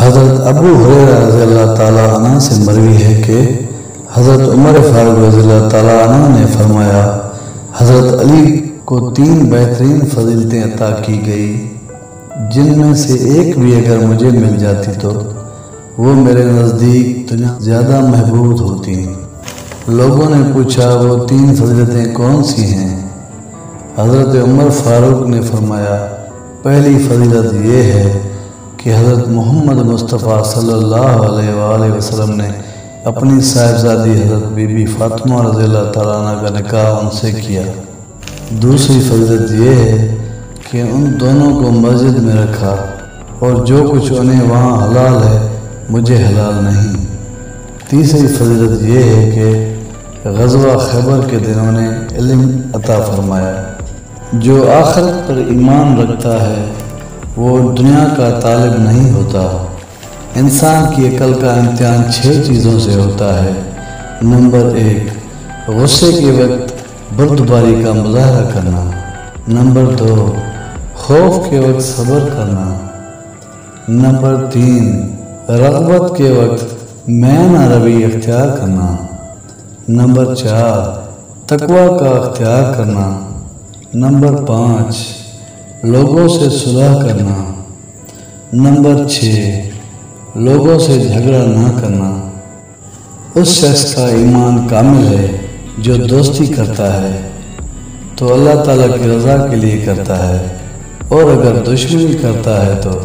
حضرت ابو ہریرہ رضی اللہ تعالیٰ عنہ سے مروی ہے کہ حضرت عمر فاروق رضی اللہ تعالیٰ عنہ نے فرمایا، حضرت علی کو 3 بہترین فضیلتیں عطا کی گئی، جن میں سے ایک بھی اگر مجھے مل جاتی تو وہ میرے نزدیک دنیا زیادہ محبوب ہوتی۔ لوگوں نے پوچھا وہ 3 فضیلتیں کون سی ہیں؟ حضرت عمر فاروق نے فرمایا، پہلی فضیلت یہ ہے کہ حضرت محمد مصطفیٰ صلی اللہ علیہ وآلہ وسلم نے اپنی صاحبزادی حضرت بی بی فاطمہ رضی اللہ تعالیٰ عنہ کا نکاح ان سے کیا۔ دوسری فضیلت یہ ہے کہ ان دونوں کو مسجد میں رکھا اور جو کچھ انہیں وہاں حلال ہے مجھے حلال نہیں۔ تیسری فضیلت یہ ہے کہ غزوہ خیبر کے دن انہیں علم عطا فرمایا۔ جو آخرت پر ایمان رکھتا ہے وہ دنیا کا طالب نہیں ہوتا۔ انسان کی عقل کا امتحان 6 چیزوں سے ہوتا ہے۔ نمبر 1، غصے کے وقت بردباری کا مظاہرہ کرنا۔ نمبر 2، خوف کے وقت صبر کرنا۔ نمبر 3، رغبت کے وقت میانہ روی اختیار کرنا۔ نمبر 4، تقوی کا اختیار کرنا۔ نمبر 5، لوگوں سے صلح کرنا۔ نمبر 6، لوگوں سے جھگڑا نہ کرنا۔ اس شخص کا ایمان کامل ہے جو دوستی کرتا ہے تو اللہ تعالیٰ کی رضا کے لیے کرتا ہے، اور اگر دشمنی کرتا ہے تو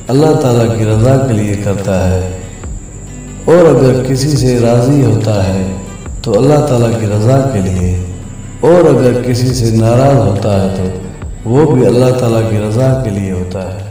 اللہ تعالیٰ کی رضا کے لیے کرتا ہے، اور اگر کسی سے راضی ہوتا ہے تو اللہ تعالیٰ کی رضا کے لیے، اور اگر کسی سے ناراض ہوتا ہے تو وہ بھی اللہ تعالیٰ کی رضا کے لیے ہوتا ہے۔